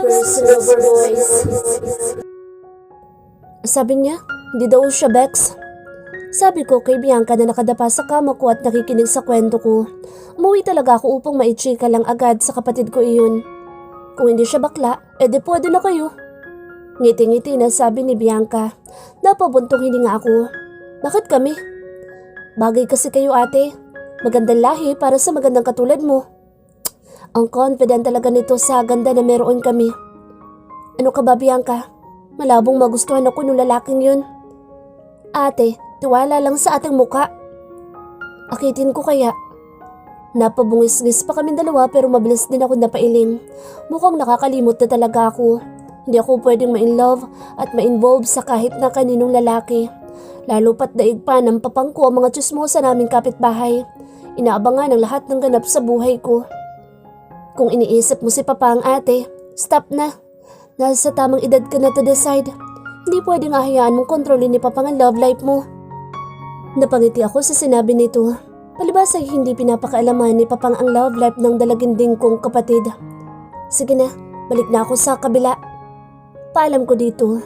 personal voice. Sabi niya, hindi daw siya Bex. Sabi ko kay Bianca na nakadapa sa kama ko at nakikinig sa kwento ko. Umuwi talaga ako upang maichika lang agad sa kapatid ko iyon. Kung hindi siya bakla, edi pwede na kayo. Ngiti-ngiti na sabi ni Bianca. Napabuntong hininga ako. Bakit kami? Bagay kasi kayo ate. Magandang lahi para sa magandang katulad mo. Ang confident talaga nito sa ganda na meron kami. Ano ka ba Bianca? Malabong magustuhan ako ng lalaking yun. Ate, tiwala lang sa ating muka. Akitin ko kaya. Napabungis-ngis pa kami dalawa pero mabilis din ako napailing. Mukhang nakakalimot na talaga ako. Hindi ako pwedeng ma-inlove at ma-involve sa kahit na kaninong lalaki. Lalo pat daig pa ng papang ko ang mga tsismosa naming kapitbahay. Inaabangan ang lahat ng ganap sa buhay ko. Kung iniisip mo si Papa ang ate, stop na. Nasa tamang edad ka na to decide. Hindi pwedeng ahayaan mong kontrolin ni Papa ang love life mo. Napangiti ako sa sinabi nito. Palibas ay hindi pinapakaalaman ni Papang ang love life ng dalaginding kong kapatid. Sige na, balik na ako sa kabila. Paalam ko dito.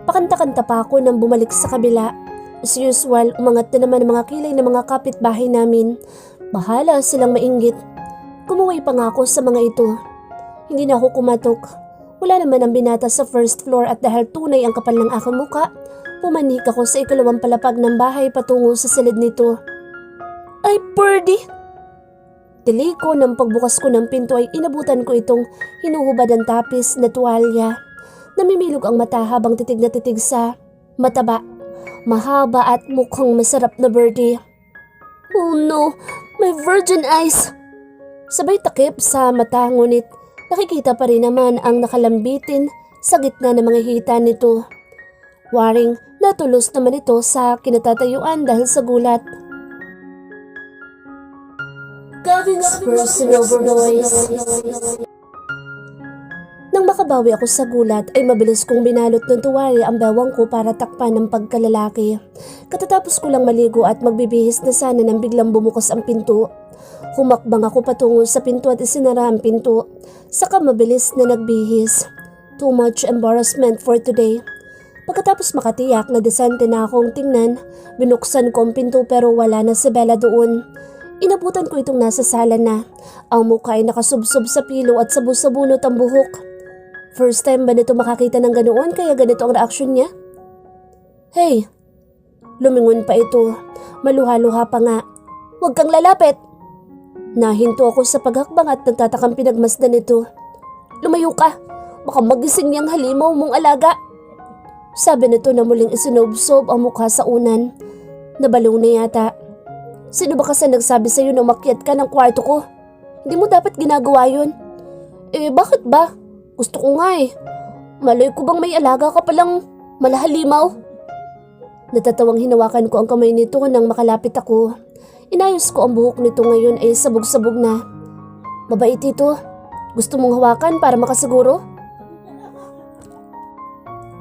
Pakanta-kanta pa ako nang bumalik sa kabila. As usual, umangat na naman ang mga kilay ng mga kapitbahay namin. Bahala silang mainggit. Kumuwi pa nga ako sa mga ito. Hindi na ako kumatok. Wala naman ang binata sa first floor at dahil tunay ang kapal ng aking muka, pumanik ako sa ikalawang palapag ng bahay patungo sa silid nito. Ay, Purdy! Tili ko nang pagbukas ko ng pinto ay inabutan ko itong hinuhubad ang tapis na tuwalya. Namimilog ang mata habang titig na titig sa mataba, mahaba at mukhang masarap na birdie. Oh no, my virgin eyes! Sabay takip sa mata ngunit nakikita pa rin naman ang nakalambitin sa gitna ng mga hita nito. Waring natulos naman ito sa kinatatayuan dahil sa gulat. Gavin's personal voice. Nang makabawi ako sa gulat ay mabilis kong binalot ng tuwalya ang bewang ko para takpan ng pagkalalaki. Katatapos ko lang maligo at magbibihis na sana nang biglang bumukas ang pinto. Humakbang ako patungo sa pinto at isinara ang pinto. Saka mabilis na nagbihis. Too much embarrassment for today. Pagkatapos makatiyak na desente na akong tingnan, binuksan ko ang pinto pero wala na si Bella doon. Inabutan ko itong nasa sala na. Ang mukha ay nakasubsob sa pilo at sabu-sabunot ang buhok. First time ba nito makakita ng ganoon kaya ganito ang reaksyon niya? Hey! Lumingon pa ito. Maluha-luha pa nga. Huwag kang lalapit! Nahinto ako sa paghakbang at nagtatakang pinagmasdan nito. Lumayo ka! Baka magising niyang halimaw mong alaga! Sabi nito na muling isinobsob ang mukha sa unan. Nabaliw na yata. Sino ba kasi nagsabi sa'yo na umakyat ka ng kwarto ko? Hindi mo dapat ginagawa yun. Eh bakit ba? Gusto ko nga eh. Malay ko bang may alaga ka palang malahalimaw? Natatawang hinawakan ko ang kamay nito nang makalapit ako. Inayos ko ang buhok nito ngayon ay sabog-sabog na. Mabait ito. Gusto mong hawakan para makasiguro?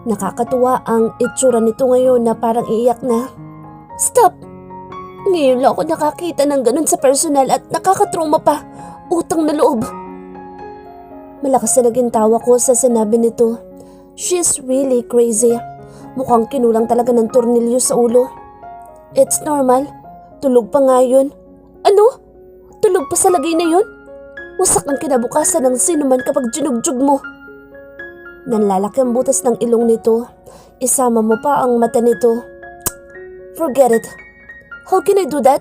Nakakatuwa ang itsura nito ngayon na parang iiyak na. Stop! Ngayon lang ako nakakita ng ganun sa personal at nakakatrauma pa. Utang na loob. Malakas na naging tawa ko sa sinabi nito. She's really crazy. Mukhang kinulang talaga ng tornilyo sa ulo. It's normal. Tulog pa nga yun. Ano? Tulog pa sa lagay na yun? Wasak ang kinabukasan ng sinuman kapag ginugjug mo. Nanlalaki ang butas ng ilong nito. Isama mo pa ang mata nito. Forget it. How can I do that?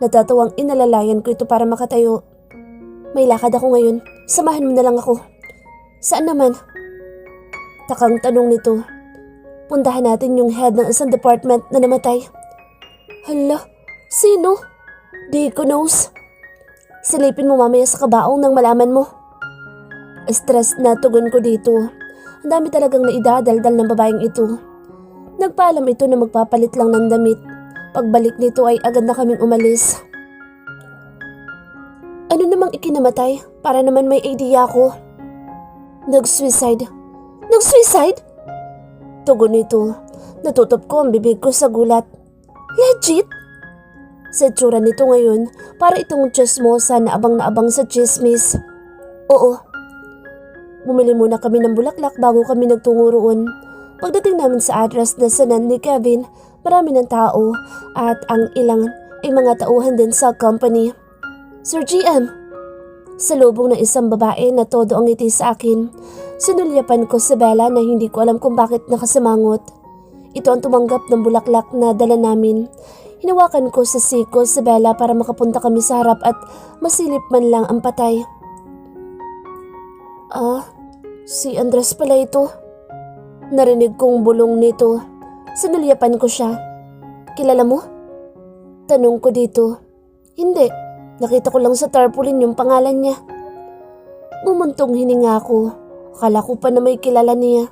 Natatawang inalalayan ko ito para makatayo. May lakad ako ngayon. Samahan mo na lang ako. Saan naman? Takang tanong nito. Puntahan natin yung head ng isang department na namatay. Hala, sino? Di ko knows. Silipin mo mamaya sa kabaong nang malaman mo. Stress na tugon ko dito. Ang dami talagang naidadaldal ng babaeng ito. Nagpaalam ito na magpapalit lang ng damit. Pagbalik nito ay agad na kaming umalis. Ano namang ikinamatay? Para naman may idea ako. Nag-suicide. Nag-suicide? Tugon nito. Natutop ko ang bibig ko sa gulat. Legit? Sa itsura nito ngayon, para itong chismosa na abang sa chismis. Oo. Bumili muna kami ng bulaklak bago kami nagtungo roon. Pagdating namin sa address na sanan ni Kevin, marami ng tao at ang ilang ay mga tauhan din sa company. Sir GM, salubong ng isang babae na todo ang ngiti sa akin. Sinulyapan ko si Bella na hindi ko alam kung bakit nakasimangot. Ito ang tumanggap ng bulaklak na dala namin. Hinawakan ko sa siko si Bella para makapunta kami sa harap at masilip man lang ang patay. Si Andres pala ito. Narinig kong bulong nito. Sinulyapan ko siya. Kilala mo? Tanong ko dito. Hindi, nakita ko lang sa tarpaulin yung pangalan niya. Bumuntong hininga ko. Akala ko pa na may kilala niya.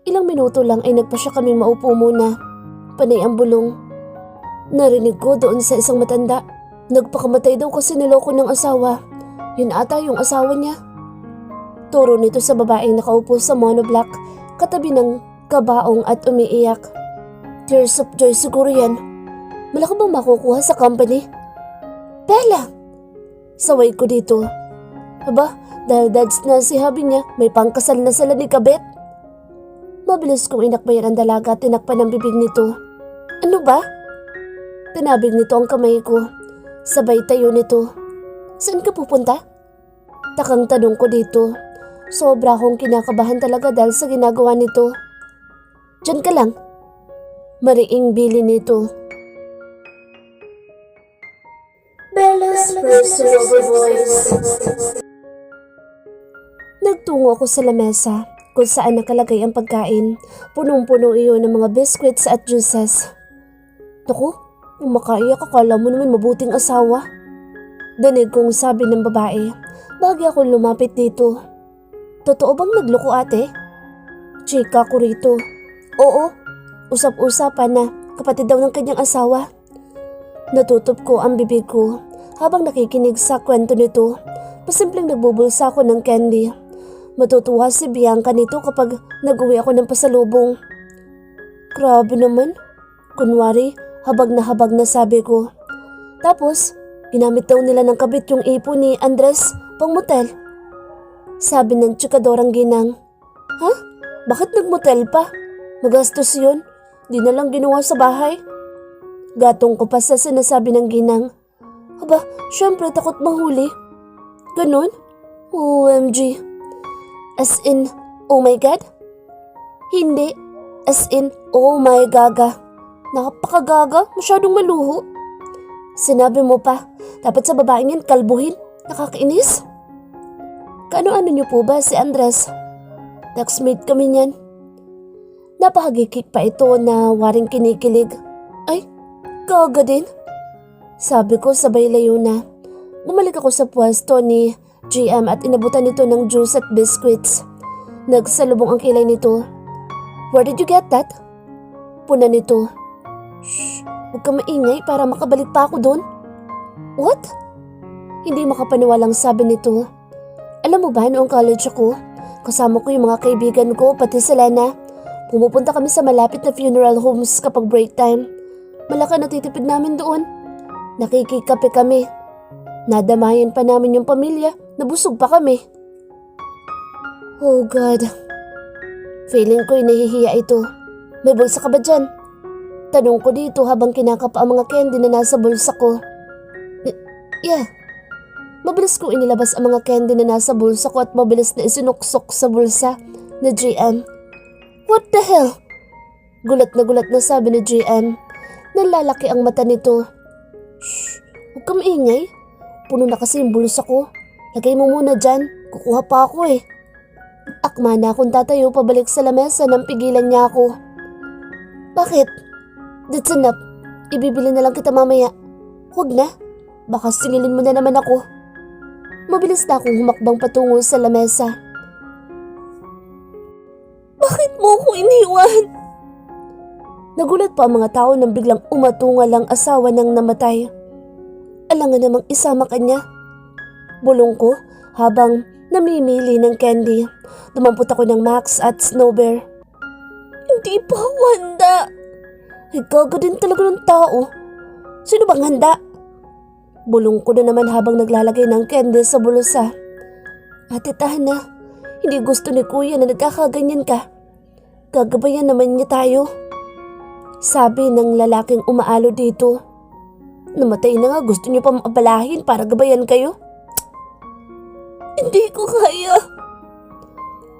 Ilang minuto lang ay nagpa siya kaming maupo muna. Panay ang bulong. Narinig ko doon sa isang matanda. Nagpakamatay daw kasi niloko ng asawa. Yun ata yung asawa niya. Turo nito sa babaeng nakaupo sa monoblock katabi ng kabaong at umiiyak. Tears of joy siguro yan. Malaki bang makukuha sa company? Bella! Saway ko dito. Aba, dahil dads na si habi niya, may pangkasal na sila ni Kabet. Mabilis kong inakbayan ang dalaga at tinakpan ang bibig nito. Ano ba? Tinabig nito ang kamay ko. Sabay tayo nito. Saan ka pupunta? Takang tanong ko dito. Sobra akong kinakabahan talaga dahil sa ginagawa nito. Diyan ka lang. Mariing bili nito. Bella's personal voice. Nagtungo ako sa lamesa kung saan nakalagay ang pagkain. Punong-puno iyon ng mga biscuits at juices. Naku, umakaiyak akala mo naman mabuting asawa. Danig kong sabi ng babae. Bagay akong lumapit dito. Totoo bang nagloko ate? Chika ko rito. Oo, usap-usapan na kapatid daw ng kanyang asawa. Natutup ko ang bibig ko habang nakikinig sa kwento nito. Pasimpleng nagbubulsa ako ng candy. Matutuwa si Bianca nito kapag nag-uwi ako ng pasalubong. Grabe naman. Kunwari, habag na sabi ko. Tapos, ginamit daw nila ng kabit yung ipon ni Andres pang motel. Sabi ng tsikadorang ginang. Ha? Bakit nagmotel pa? Magastos yun. Di na lang ginawa sa bahay. Gatong ko pa sa sinasabi ng ginang. Aba, syempre takot mahuli. Ganun? OMG. As in, oh my God? Hindi. As in, oh my gaga. Nakapakagaga, masyadong maluho. Sinabi mo pa, dapat sa babaeng yan kalbuhin. Nakakainis. Kaano-ano niyo po ba si Andres? Taxmate kami niyan. Napahagikik pa ito na waring kinikilig. Ay, gaga din. Sabi ko sabay layo na. Bumalik ako sa pwesto ni GM at inabutan nito ng juice at biscuits. Nagsalubong ang kilay nito. Where did you get that? Puna nito. Shh, huwag ka maingay para makabalik pa ako doon. What? Hindi makapaniwalang sabi nito. Alam mo ba noong college ako, kasama ko yung mga kaibigan ko pati si Lena. Pumupunta kami sa malapit na funeral homes kapag break time. Malaki natitipid namin doon. Nakikikape kami. Nadamayan pa namin yung pamilya, nabusog pa kami. Oh God. Feeling ko'y nahihiya ito. May bulsa ka ba dyan? Tanong ko dito habang kinakapa ang mga candy na nasa bulsa ko. Yeah. Mabilis kong inilabas ang mga candy na nasa bulsa ko at mabilis na isinuksok sa bulsa na GM. What the hell? Gulat na sabi ni GM. Nalalaki ang mata nito. Shh, huwag ka maingay. Puno na kasi yung bulsa ko. Lagay mo muna dyan, kukuha pa ako eh. Akma na akong tatayo pabalik sa lamesa nang pigilan niya ako. Bakit? That's enough. Ibibili na lang kita mamaya. Huwag na. Baka singilin mo na naman ako. Mabilis na akong humakbang patungo sa lamesa. Bakit mo ako iniwan? Nagulat pa ang mga tao nang biglang umatungal ang asawa ng namatay. Alangan namang isama kanya. Bulong ko habang namimili ng candy. Dumampot ako ng Max at Snow Bear. Hindi pa ako handa. Ay gaga din talaga ng tao. Sino bang handa? Bulong ko na naman habang naglalagay ng candy sa bulsa. Ate Tana, Hindi gusto ni kuya na nagkakaganyan ka. Gagabayan naman niya tayo. Sabi ng lalaking umaalo dito. Namatay na nga, gusto niyo pa maabalahin para gabayan kayo? Hindi ko kaya.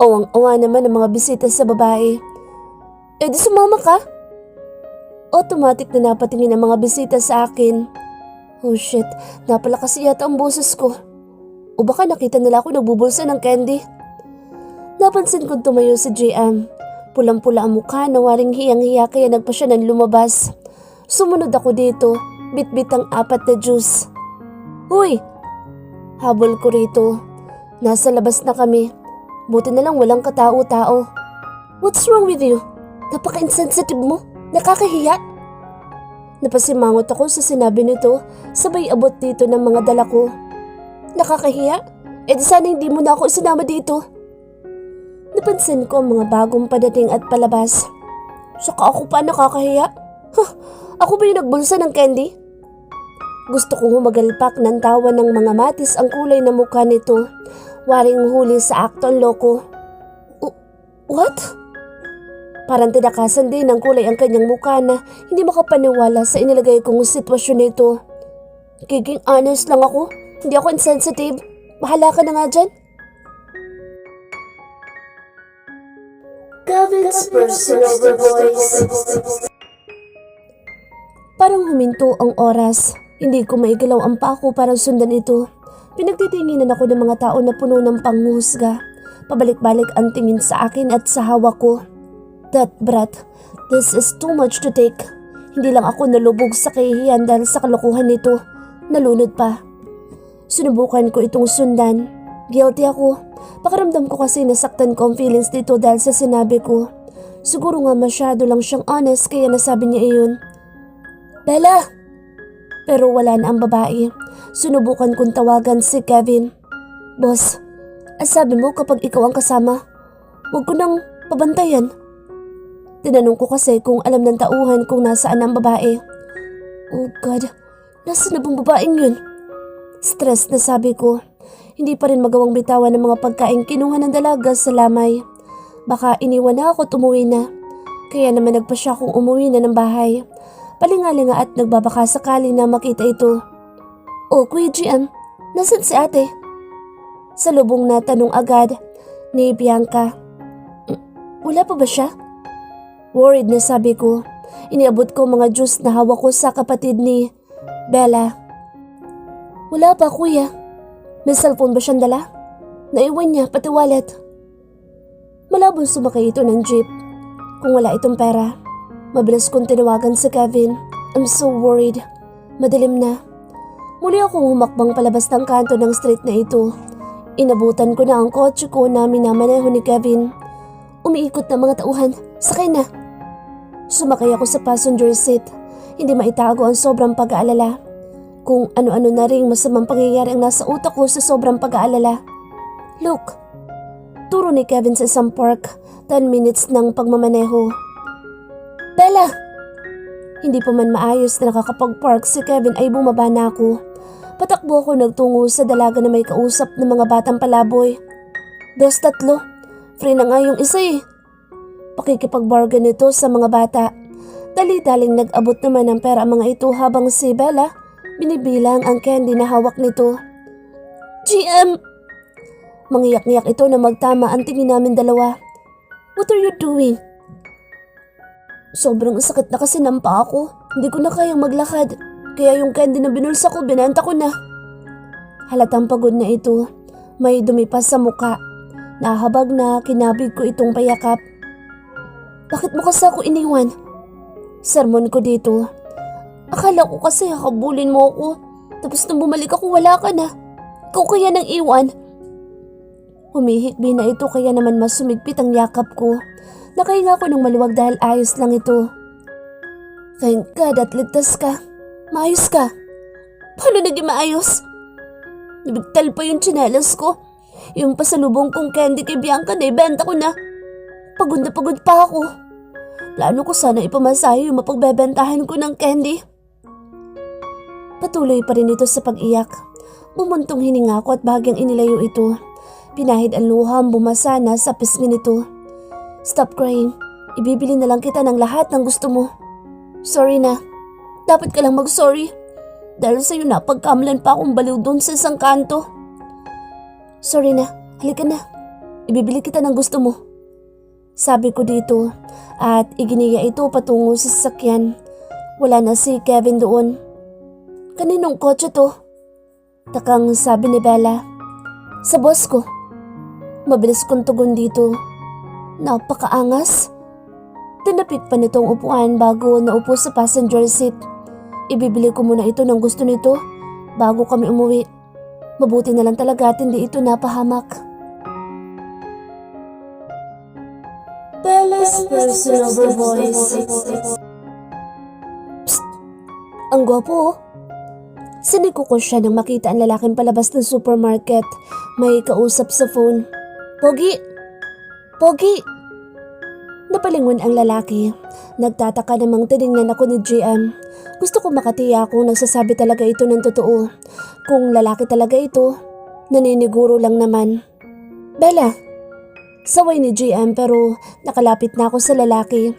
Awang-awa naman ang mga bisita sa babae. Eh di sumama ka. Automatic na napatingin ang mga bisita sa akin. Oh shit, napalakas yata ang boses ko. O baka nakita nila ako nagbubulsa ng candy. Napansin kong tumayo si JM. Pulang-pula ang mukha na waring hiyang-hiya kaya nagpa siya ng lumabas. Sumunod ako dito, bit-bit ang 4 na juice. Uy! Habol ko rito. Nasa labas na kami. Buti na lang walang katao-tao. What's wrong with you? Napaka-insensitive mo. Nakakahiya. Napasimangot ako sa sinabi nito, sabay abot dito ng mga dala ko. Nakakahiya? Eh di sana hindi mo na ako isinama dito. Napansin ko ang mga bagong padating at palabas. Saka ako pa nakakahiya? Huh, ako ba yung nagbulsa ng candy? Gusto kong humagalpak ng tawa ng mga matis ang kulay ng mukha nito. Waring huli sa akto ang loko. What? Parang tinakasan din ng kulay ang kanyang mukha na hindi makapaniwala sa inilagay kong sitwasyon nito. Giging honest lang ako. Hindi ako insensitive. Bahala ka na nga dyan. Gavin's personal voice. Parang huminto ang oras. Hindi ko maigalaw ang paa ko para sundan ito. Pinagtitinginan ako ng mga tao na puno ng panghusga. Pabalik-balik ang tingin sa akin at sa hawak ko. That brat, this is too much to take. Hindi lang ako nalubog sa kahihiyan dahil sa kalokohan nito. Nalunod pa. Sinubukan ko itong sundan. Guilty ako. Pakiramdam ko kasi nasaktan ko ang feelings dito dahil sa sinabi ko. Siguro nga masyado lang siyang honest kaya nasabi niya iyon. Bella! Pero wala na ang babae. Sinubukan kong tawagan si Kevin. Boss, sabi mo kapag ikaw ang kasama, huwag ko nang pabantayan. Tinanong ko kasi kung alam ng tauhan kung nasaan ang babae. Oh God, nasa na bang babaeng yun? Stress na sabi ko. Hindi pa rin magawang bitawan ng mga pagkain kinuha ng dalaga sa lamay. Baka iniwan na ako at umuwi na. Kaya naman nagpa siya kung umuwi na ng bahay. Palingalinga at nagbabaka sakali na makita ito. Oh, Kuya GM, nasan si ate? Sa lubong na tanong agad ni Bianca. Wala pa ba siya? Worried na sabi ko. Iniabot ko mga juice na hawak ko sa kapatid ni Bella. Wala pa kuya. May cellphone ba siyang dala? Naiwan niya pati wallet. Malabong sumakay ito ng jeep. Kung wala itong pera. Mabilis kong tinawagan si Kevin. I'm so worried. Madilim na. Muli akong humakbang palabas ng kanto ng street na ito. Inabutan ko na ang kotse ko na minamaneho ni Kevin. Umiikot na mga tauhan. Sakay na. Sumakay ako sa passenger seat. Hindi maitago ang sobrang pag-aalala. Kung ano-ano na ring masamang pangyayari ang nasa utak ko sa sobrang pag-aalala. Look. Turo ni Kevin sa isang park. 10 minutes ng pagmamaneho. Bella! Hindi pa man maayos na nakakapag-park si Kevin ay bumaba na ako. Patakbo ako nagtungo sa dalaga na may kausap ng mga batang palaboy. 2-3. Free na nga yung isa eh. Pakikipag-bargain ito sa mga bata. Dali-daling nag-abot naman ng pera ang mga ito habang si Bella binibilang ang candy na hawak nito. GM! Mangiyak-ngiyak ito na magtama ang tingin namin dalawa. What are you doing? Sobrang sakit na kasi ng paa ko. Hindi ko na kayang maglakad. Kaya yung candy na binulsa ko, binenta ko na. Halatang pagod na ito. May dumi pa sa muka. Nahabag na kinabig ko itong payakap. Bakit mo kasi ako iniwan? Sermon ko dito. Akala ko kasi habulin mo ako. Tapos nang bumalik ako wala ka na. Ikaw kaya nang iwan. Humihikbi na ito kaya naman mas sumigpit ang yakap ko. Nakahinga ko ng maluwag dahil ayos lang ito. Thank God at ligtas ka. Maayos ka. Paano naging maayos? Nabigtal pa yung tsinelas ko. Yung pasalubong kong candy kay Bianca na ibenta ko na. Pagod na pagod pa ako. Plano ko sana ipamasahe yung mapagbebentahan ko ng candy. Patuloy pa rin ito sa pag-iyak. Bumuntong hininga ko at bahagyang inilayo ito. Pinahid ang luham bumasa na sa pisngi nito. Stop crying. Ibibili na lang kita ng lahat ng gusto mo. Sorry na. Dapat ka lang mag-sorry. Dahil sa'yo napagkamalan pa akong baliw doon sa isang kanto. Sorry na. Halika na. Ibibili kita ng gusto mo. Sabi ko dito at iginiya ito patungo sa sasakyan. Wala na si Kevin doon. Kaninong kotse to? Takang sabi ni Bella. Sa boss ko. Mabilis kong tugon dito. Napakaangas. Tinapik pa nitong upuan bago naupo sa passenger seat. Ibibili ko muna ito ng gusto nito bago kami umuwi. Mabuti na lang talaga at hindi ito napahamak. Bella's personal voice. Psst! Ang gwapo oh. Siniko ko siya nang makita ang lalaking palabas ng supermarket. May kausap sa phone. Pogi! Pogi! Napalingon ang lalaki. Nagtataka namang tinignan ako ni GM. Gusto ko makatiya kung nagsasabi talaga ito ng totoo. Kung lalaki talaga ito, naniniguro lang naman. Bella! Saway ni GM pero nakalapit na ako sa lalaki.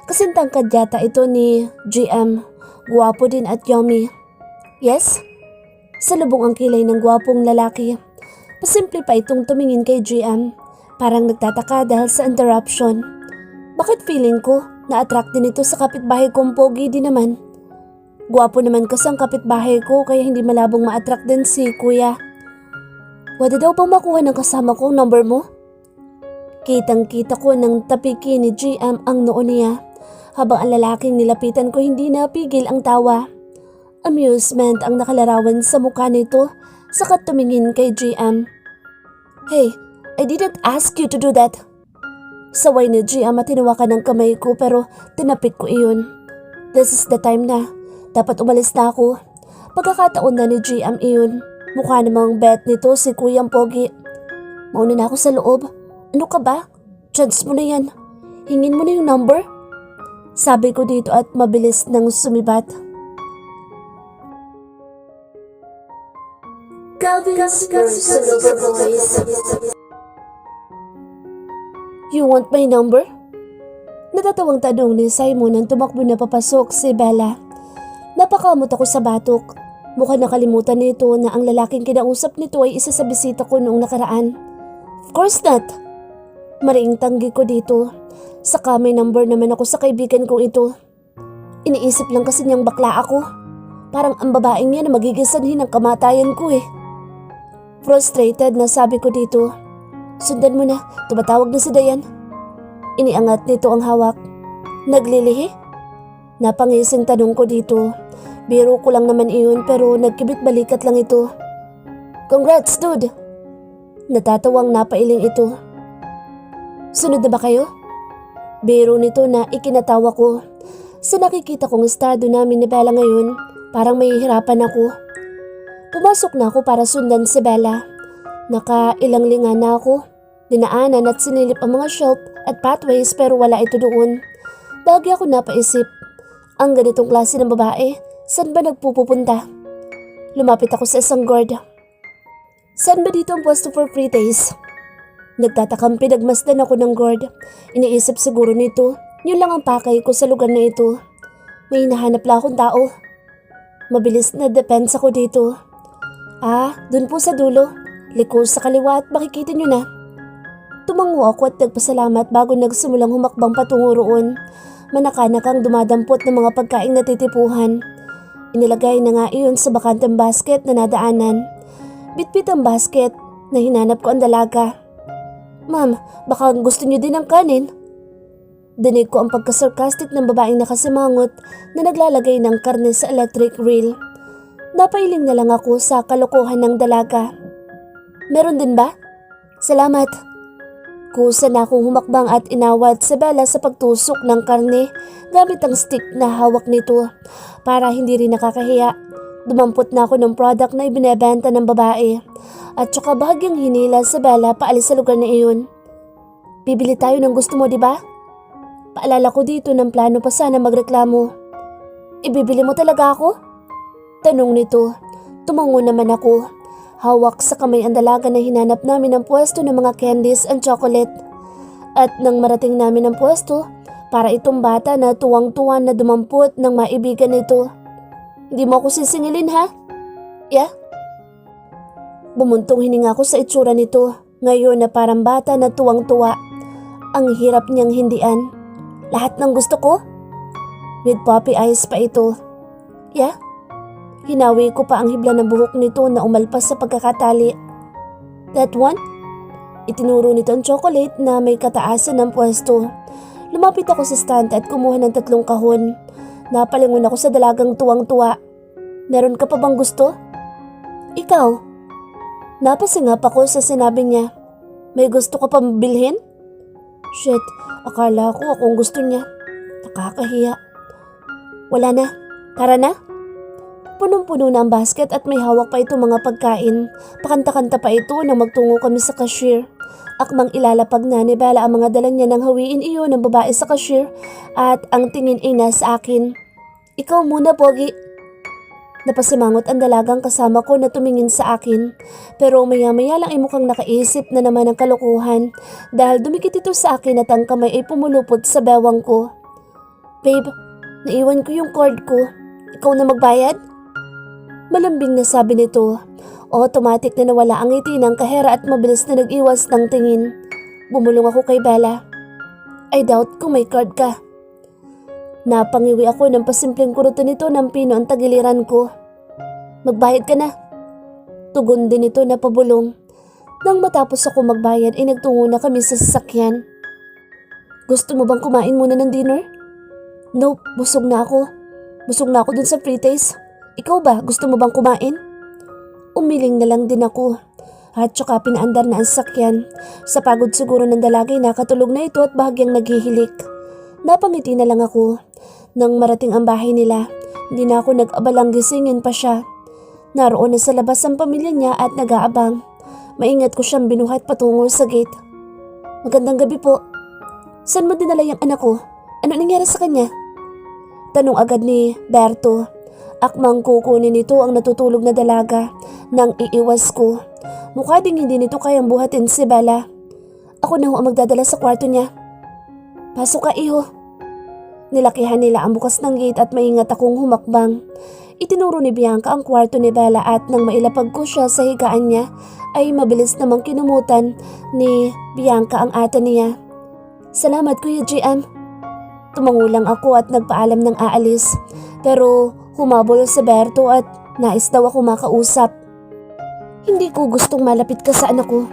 Kasintangkad yata ito ni GM. Guwapo din at yummy. Yes? Salubong ang kilay ng gwapong lalaki. Pasimple pa itong tumingin kay GM. Parang nagtataka dahil sa interruption. Bakit feeling ko na-attract din ito sa kapitbahay kong pogi din naman? Gwapo naman kasi ang kapitbahay ko kaya hindi malabong ma-attract din si kuya. Pwede daw bang makuha ng kasama ko ang number mo? Kitang-kita ko ng tapiki ni GM ang noo niya. Habang ang lalaking nilapitan ko hindi napigil ang tawa. Amusement ang nakalarawan sa mukha nito saka tumingin kay GM. Hey, I didn't ask you to do that. Saway ni GM at tinawakan ng kamay ko pero tinapik ko iyon. This is the time na. Dapat umalis na ako. Pagkakataon na ni GM iyon. Mukha namang bet nito si Kuyang Pogi. Mauna na ako sa loob. Ano ka ba? Chance mo na yan. Hingin mo na yung number? Sabi ko dito at mabilis nang sumibat. Calvin's personal voice. You want my number? Natatawang tanong ni Simon nang tumakbo na papasok si Bella. Napakamot ako sa batok. Mukhang nakalimutan nito na ang lalaking kinausap nito ay isa sa bisita ko noong nakaraan. Of course not. Mariing tanggi ko dito. Saka may number naman ako sa kaibigan kong ito. Iniisip lang kasi niyang bakla ako. Parang ang babaeng niya na magiging sanhi ng kamatayan ko eh. Frustrated na sabi ko dito. Sundan mo na, tumatawag na si Dayan. Iniangat nito ang hawak. Naglilihi? Napangising tanong ko dito. Biro ko lang naman iyon pero nagkibit balikat lang ito. Congrats dude! Natatawang napailing ito. Sunod na ba kayo? Biro nito na ikinatawa ko. Sa nakikita kong estado namin ni Bella ngayon, parang mahihirapan ako. Pumasok na ako para sundan si Bella. Nakailang linga na ako. Dinaanan at sinilip ang mga shelf at pathways pero wala ito doon. Lagi ako napaisip. Ang ganitong klase ng babae, saan ba nagpupunta? Lumapit ako sa isang guard. Saan ba dito ang pwesto for free taste? Nagtatakang pinagmasdan ako ng guard. Iniisip siguro nito, yun lang ang pakay ko sa lugar na ito. May hinahanap lang akong tao. Mabilis na depensa ko dito. Dun po sa dulo. Liko sa kaliwa at makikita nyo na. Tumango ako at nagpasalamat bago nagsimulang humakbang patungo roon. Manakanakang dumadampot ng mga pagkaing natitipuhan. Inilagay na nga iyon sa bakanteng basket na nadaanan. Bitbit ang basket na hinanap ko ang dalaga. Ma'am, baka gusto niyo din ng kanin? Dinig ko ang pagkasarkastik ng babaeng nakasimangot na naglalagay ng karne sa electric grill. Napailing na lang ako sa kalokohan ng dalaga. Meron din ba? Salamat. Kusa na akong humakbang at inawat sa Bella sa pagtusok ng karne gamit ang stick na hawak nito para hindi rin nakakahiya. Dumampot na ako ng product na ibinebenta ng babae at saka bahagyang hinila sa Bella paalis sa lugar na iyon. Bibili tayo ng gusto mo, di ba? Paalala ko dito ng plano pa sana magreklamo. Ibibili mo talaga ako? Tanong nito. Tumango naman ako. Hawak sa kamay ang dalaga na hinanap namin ang pwesto ng mga candies and chocolate. At nang marating namin ang pwesto, para itong bata na tuwang-tuwa na dumampot ng maibigan nito. Hindi mo ako sisingilin ha? Yeah? Bumuntong hininga ko sa itsura nito ngayon na parang bata na tuwang-tuwa. Ang hirap niyang hindian. Lahat ng gusto ko? With puppy eyes pa ito. Yeah? Hinawi ko pa ang hibla ng buhok nito na umalpas sa pagkakatali. That one? Itinuro nito ang chocolate na may kataasan ng pwesto. Lumapit ako sa stand at kumuha ng 3 kahon. Napalingon ako sa dalagang tuwang-tuwa. Meron ka pa bang gusto? Ikaw? Napasingap ako sa sinabi niya. May gusto ka pa bilhin? Shit, akala ko akong gusto niya. Nakakahiya. Wala na. Tara na. Punong-puno na ang basket at may hawak pa itong mga pagkain. Pakanta-kanta pa ito nang magtungo kami sa cashier. Akmang ilalapag na ni Bella ang mga dala niya nang hawiin iyon ng babae sa cashier at ang tingin ay nasa akin. Ikaw muna, Pogi. Napasimangot ang dalagang kasama ko na tumingin sa akin. Pero maya-maya lang ay mukhang nakaisip na naman ng kalokohan dahil dumikit ito sa akin at ang kamay ay pumulupot sa bewang ko. Babe, naiwan ko yung card ko. Ikaw na magbayad? Malambing na sabi nito. Automatic na nawala ang ngiti ng kahera at mabilis na nag-iwas ng tingin. Bumulong ako kay Bella. I doubt kung may card ka. Napangiwi ako ng pasimpleng kurutan nito ng pino ang tagiliran ko. Magbayad ka na. Tugon din ito na pabulong. Nang matapos ako magbayad ay nagtungo na kami sa sasakyan. Gusto mo bang kumain muna ng dinner? Nope, busog na ako. Busog na ako dun sa free taste. Ikaw ba, gusto mo bang kumain? Umiling na lang din ako. At saka pinaandar na ang sasakyan. Sa pagod siguro ng dalagay nakatulog na ito at bahagyang naghihilik. Napangiti na lang ako. Nang marating ang bahay nila, hindi na ako nag-abalang gisingin pa siya. Naroon na sa labas ang pamilya niya at nag-aabang. Maingat ko siyang binuhat patungo sa gate. Magandang gabi po. Saan mo dinala yung anak ko? Ano nangyari sa kanya? Tanong agad ni Berto. Akmang kukunin nito ang natutulog na dalaga nang iiwas ko. Mukha ding hindi nito kayang buhatin si Bella. Ako na ho ang magdadala sa kwarto niya. Pasok ka, iho. Nilakihan nila ang bukas ng gate at maingat akong humakbang. Itinuro ni Bianca ang kwarto ni Bella at nang mailapag ko siya sa higaan niya ay mabilis namang kinumutan ni Bianca ang ate niya. Salamat, Kuya GM. Tumangulang ako at nagpaalam ng aalis pero humabol si Berto at nais daw ako makausap. Hindi ko gustong malapit ka sa anak ko.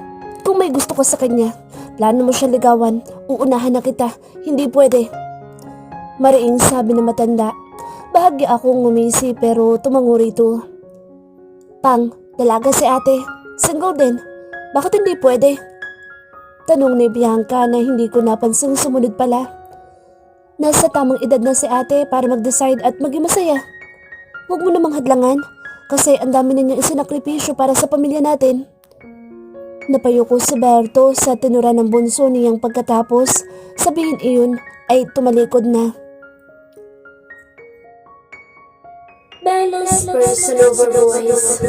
Kung may gusto ka sa kanya, plano mo siya ligawan, uunahan na kita. Hindi pwede. Mariing sabi na matanda. Bahagya akong ngumisi pero tumango rito. Pang, dalaga si ate. Single din. Bakit hindi pwede? Tanong ni Bianca na hindi ko napansing sumunod pala. Nasa tamang edad na si ate para mag-decide at maging masaya. Huwag mo namang hadlangan kasi ang dami na niyang isinakripisyo para sa pamilya natin. Napayuko si Berto sa tinura ng bunso niyang pagkatapos sabihin iyon ay tumalikod na. Bella's personal voice.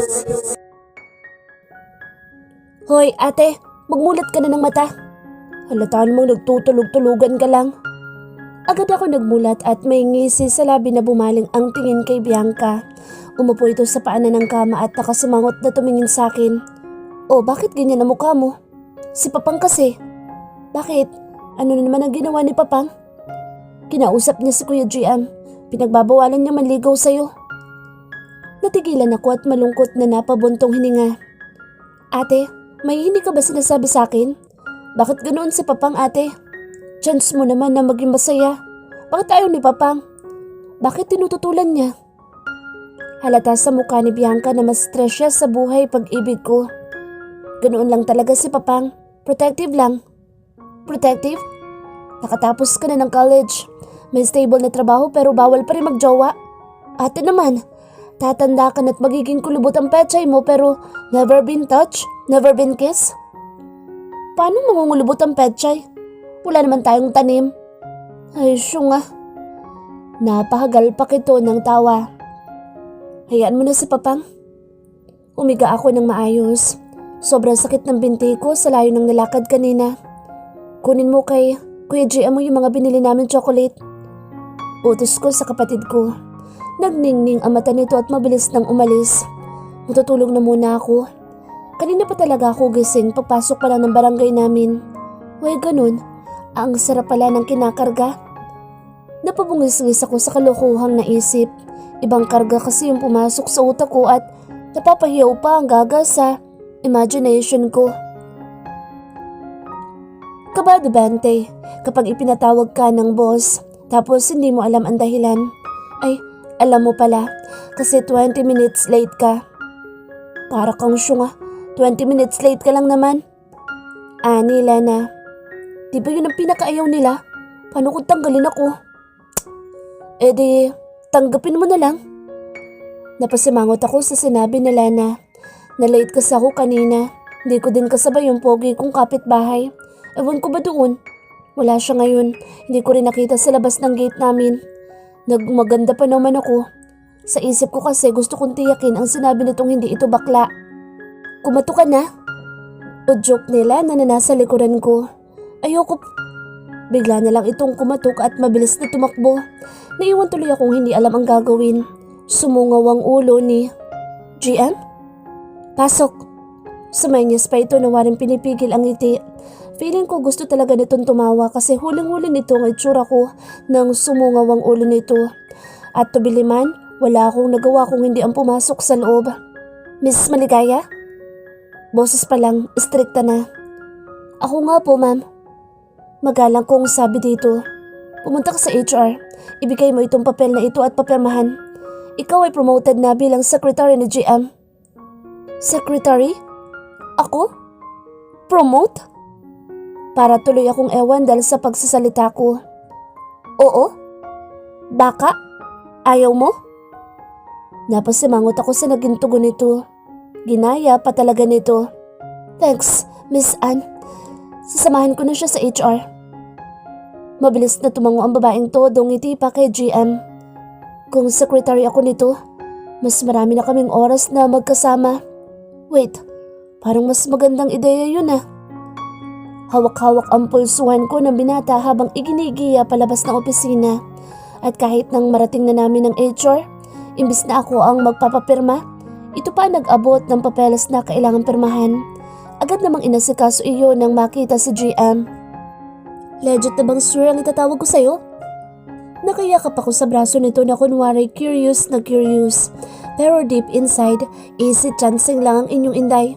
Hoy ate, magmulat ka na ng mata. Halataan mong nagtutulog-tulugan ka lang. Agad ako nagmulat at may ngisi sa labi na bumaling ang tingin kay Bianca. Umupo ito sa paanan ng kama at nakasimangot na tumingin sa akin. Oh, bakit ganyan ang mukha mo? Si Papang kasi. Bakit? Ano na naman ang ginawa ni Papang? Kinausap niya si Kuya GM. Pinagbabawalan niya manligaw sa'yo. Natigilan ako at malungkot na napabuntong hininga. Ate, may hindi ka ba sinasabi sa akin? Bakit ganoon si Papang, ate? Chance mo naman na maging masaya. Bakit ayaw ni Papang? Bakit tinututulan niya? Halata sa mukha ni Bianca na mas stress siya sa buhay pag-ibig ko. Ganoon lang talaga si Papang. Protective lang. Protective? Nakatapos ka na ng college. May stable na trabaho pero bawal pa rin magjowa. Ate naman, tatanda ka na't magiging kulubot ang pechay mo pero never been touched? Never been kissed? Paano mangungulubot ang pechay? Wala naman tayong tanim. Ay, syunga. Napahagal pa kito ng tawa. Hayaan mo na si Papang. Humiga ako ng maayos. Sobrang sakit ng binti ko sa layo ng nilakad kanina. Kunin mo kay Kuya GM mo yung mga binili namin chocolate. Utos ko sa kapatid ko. Nagningning ang mata nito at mabilis nang umalis. Matutulog na muna ako. Kanina pa talaga ako gising pagpasok pa lang ng barangay namin. Way ganun, ang sarap pala ng kinakarga. Napabungis-ngis ako sa kalokohang naisip. Ibang karga kasi yung pumasok sa utak ko at napapahiyaw pa ang gaga sa imagination ko. Kabado Bante, kapag ipinatawag ka ng boss tapos hindi mo alam ang dahilan. Ay, alam mo pala kasi 20 minutes late ka. Para kang syunga, 20 minutes late ka lang naman. Ani Lana, di ba yun ang pinakaayaw nila? Paano kung tanggalin ako? Eh di, tanggapin mo na lang. Napasimangot ako sa sinabi ni Lana. Na-late kasi ako kanina. Hindi ko din kasabay yung pogi kong kapitbahay. Ewan ko ba doon? Wala siya ngayon. Hindi ko rin nakita sa labas ng gate namin. Nagmaganda pa naman ako. Sa isip ko kasi gusto kong tiyakin ang sinabi nitong hindi ito bakla. Kumato ka na? Udyok nila na nasa likuran ko. Ayoko. Bigla na lang itong kumatok at mabilis na tumakbo. Naiwan tuloy akong hindi alam ang gagawin. Sumungaw ang ulo ni GM? Pasok. Sumenyas pa ito na waring pinipigil ang ngiti. Feeling ko gusto talaga nitong tumawa kasi huling-huli nito ang itsura ko nang sumungaw ang ulo nito. At tubiliman, wala akong nagawa kung hindi ang pumasok sa loob. Miss Maligaya? Boses pa lang, istrikta na. Ako nga po, ma'am. Magalang kong sabi dito. Pumunta ka sa HR. Ibigay mo itong papel na ito at papirmahan. Ikaw ay promoted na bilang secretary ni GM. Secretary? Ako? Promote? Para tuloy akong ewan dahil sa pagsasalita ko. Oo? Baka? Ayaw mo? Napasimangot ako sa naging tugon nito. Ginaya pa talaga nito. Thanks, Miss Ann. Sasamahan ko na siya sa HR. Mabilis na tumango ang babaeng to, ngiti pa kay GM. Kung secretary ako nito, mas marami na kaming oras na magkasama. Wait, parang mas magandang ideya yun ah. Hawak-hawak ang pulsuhan ko ng binata habang iginigiya palabas ng opisina. At kahit nang marating na namin ng HR, imbis na ako ang magpapapirma, ito pa nag-abot ng papeles na kailangan pirmahan. Agad namang inasikaso iyon nang makita si GM. Legit na bang sir ang itatawag ko sa'yo? Nakayakap ako sa braso nito na kunwari curious na curious. Pero deep inside, easy chancing lang ang inyong inday.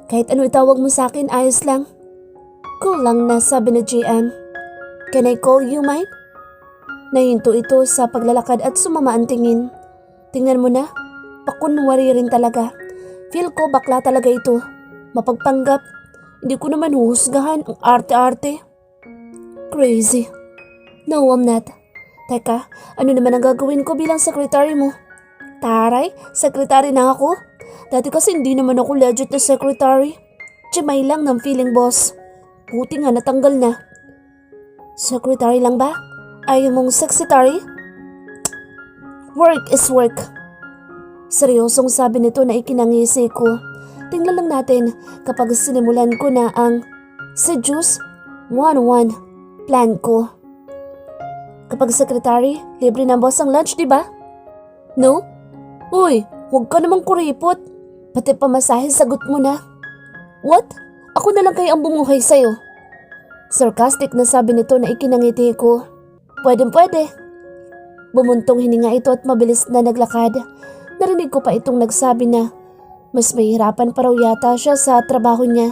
Kahit ano itawag mo sa akin, ayos lang. Cool lang na sabi ni GM. Can I call you mine? Nahinto ito sa paglalakad at sumama ang tingin. Tingnan mo na, pakunwari rin talaga. Feel ko bakla talaga ito. Mapagpanggap. Hindi ko naman huhusgahan ang arte-arte. Crazy. No, I'm not. Teka, ano naman ang gagawin ko bilang sekretary mo? Taray, sekretary na ako? Dati kasi hindi naman ako legit na secretary. Tsimay lang ng feeling boss. Buti nga natanggal na. Secretary lang ba? Ayaw mong secretary? Work is work. Seryosong sabi nito na ikinangisi ko. Tingnan lang natin kapag sinimulan ko na ang Seduce 101 plan ko. Kapag secretary, libre ng boss ang lunch, di ba? No? Uy, huwag ka namang kuripot. Pati pamasahe sagot mo na. What? Ako na lang kayo ang bumuhay sa'yo. Sarcastic na sabi nito na ikinangiti ko. Pwede. Bumuntong hininga ito at mabilis na naglakad. Narinig ko pa itong nagsabi na mas mahihirapan pa raw yata siya sa trabaho niya.